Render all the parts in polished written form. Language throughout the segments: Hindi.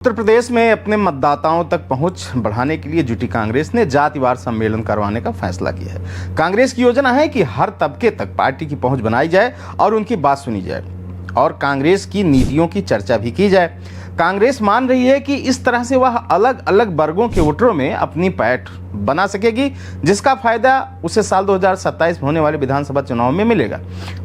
उत्तर प्रदेश में अपने मतदाताओं तक पहुंच बढ़ाने के लिए जुटी कांग्रेस ने जातिवार सम्मेलन करवाने का फैसला किया है। कांग्रेस की योजना है कि हर तबके तक पार्टी की पहुंच बनाई जाए और उनकी बात सुनी जाए और कांग्रेस की नीतियों की चर्चा भी की जाए। कांग्रेस मान रही है कि इस तरह से वह अलग अलग वर्गों के वोटरों में अपनी पैठ बना सकेगी, जिसका फायदा उसे साल 2027 में होने वाले विधानसभा चुनाव में मिलेगा।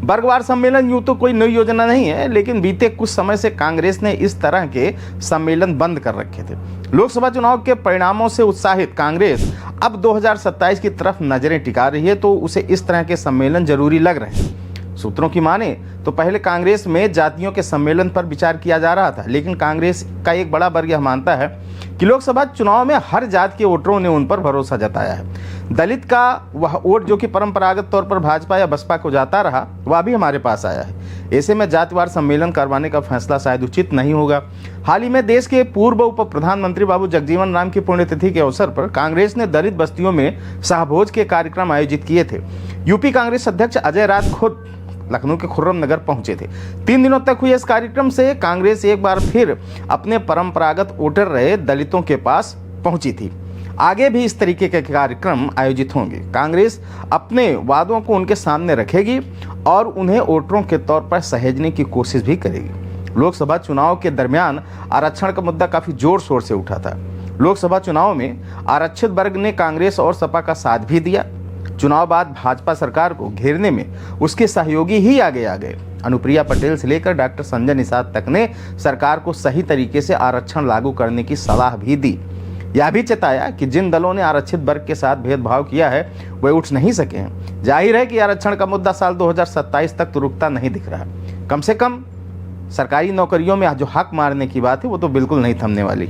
वर्गवार सम्मेलन यूं तो कोई नई योजना नहीं है, लेकिन बीते कुछ समय से कांग्रेस ने इस तरह के सम्मेलन बंद कर रखे थे। लोकसभा चुनाव के परिणामों से उत्साहित कांग्रेस अब 2027 की तरफ नजरें टिका रही है, तो उसे इस तरह के सम्मेलन जरूरी लग रहे हैं। सूत्रों की माने तो पहले कांग्रेस में जातियों के सम्मेलन पर विचार किया जा रहा था, लेकिन कांग्रेस का एक बड़ा वर्ग यह मानता है कि लोकसभा चुनाव में हर जात के वोटरों ने उन पर भरोसा जताया है। दलित का वह वोट जो कि परंपरागत तौर पर भाजपा या बसपा को जाता रहा, वह भी हमारे पास आया है। ऐसे में जातिवार सम्मेलन करवाने का फैसला शायद उचित नहीं होगा। हाल ही में देश के पूर्व उप प्रधानमंत्री बाबू जगजीवन राम की पुण्यतिथि के अवसर पर कांग्रेस ने दलित बस्तियों में सहभोज के कार्यक्रम आयोजित किए थे। यूपी कांग्रेस अध्यक्ष अजय रात खुद लखनऊ के खुर्रम नगर पहुंचे थे। 3 दिनों तक हुए इस कार्यक्रम से कांग्रेस एक बार फिर अपने परंपरागत वोटर रहे दलितों के पास पहुंची थी। आगे भी इस तरीके के कार्यक्रम आयोजित होंगे। कांग्रेस अपने वादों को उनके सामने रखेगी और उन्हें वोटरों के तौर पर सहेजने की कोशिश भी करेगी। लोकसभा चुनाव के दरमियान आरक्षण का मुद्दा काफी जोर शोर से उठा था। लोकसभा चुनाव में आरक्षित वर्ग ने कांग्रेस और सपा का साथ भी दिया। चुनाव बाद भाजपा सरकार को घेरने में उसके सहयोगी ही आगे आ गए। अनुप्रिया पटेल से लेकर डॉक्टर संजय निषाद तक ने सरकार को सही तरीके से आरक्षण लागू करने की सलाह भी दी। यह भी चेताया कि जिन दलों ने आरक्षित वर्ग के साथ भेदभाव किया है वे उठ नहीं सके हैं। जाहिर है कि आरक्षण का मुद्दा साल 2027 तक तो रुकता नहीं दिख रहा। कम से कम सरकारी नौकरियों में जो हक मारने की बात है वो तो बिल्कुल नहीं थमने वाली।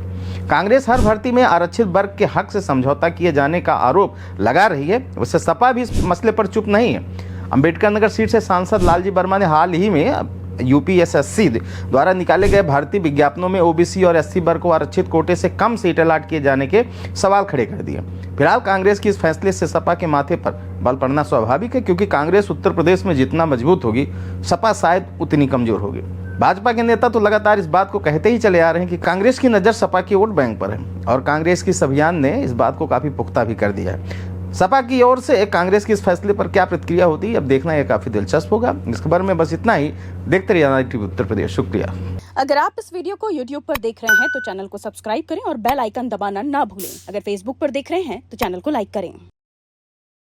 कांग्रेस हर भर्ती में आरक्षित वर्ग के हक से समझौता किए जाने का आरोप लगा रही है। वैसे सपा भी इस मसले पर चुप नहीं है। अंबेडकर नगर सीट से सांसद लालजी वर्मा ने हाल ही में यूपीएसएससी द्वारा निकाले गए भर्ती विज्ञापनों में ओबीसी और एससी वर्ग को आरक्षित कोटे से कम सीट अलाट किए जाने के सवाल खड़े कर दिए। फिलहाल कांग्रेस की इस फैसले से सपा के माथे पर बल पड़ना स्वाभाविक है, क्योंकि कांग्रेस उत्तर प्रदेश में जितना मजबूत होगी, सपा शायद उतनी कमजोर होगी। भाजपा के नेता तो लगातार इस बात को कहते ही चले आ रहे हैं कि कांग्रेस की नज़र सपा के वोट बैंक पर है और कांग्रेस की इस अभियान ने इस बात को काफी पुख्ता भी कर दिया है। सपा की ओर से कांग्रेस के इस फैसले पर क्या प्रतिक्रिया होती है, अब देखना यह काफी दिलचस्प होगा। इस खबर में बस इतना ही। देखते रहिए टीवी उत्तर प्रदेश। शुक्रिया। अगर आप इस वीडियो को YouTube पर देख रहे हैं तो चैनल को सब्सक्राइब करें और बेल आइकन दबाना ना भूलें। अगर Facebook पर देख रहे हैं तो चैनल को लाइक करें।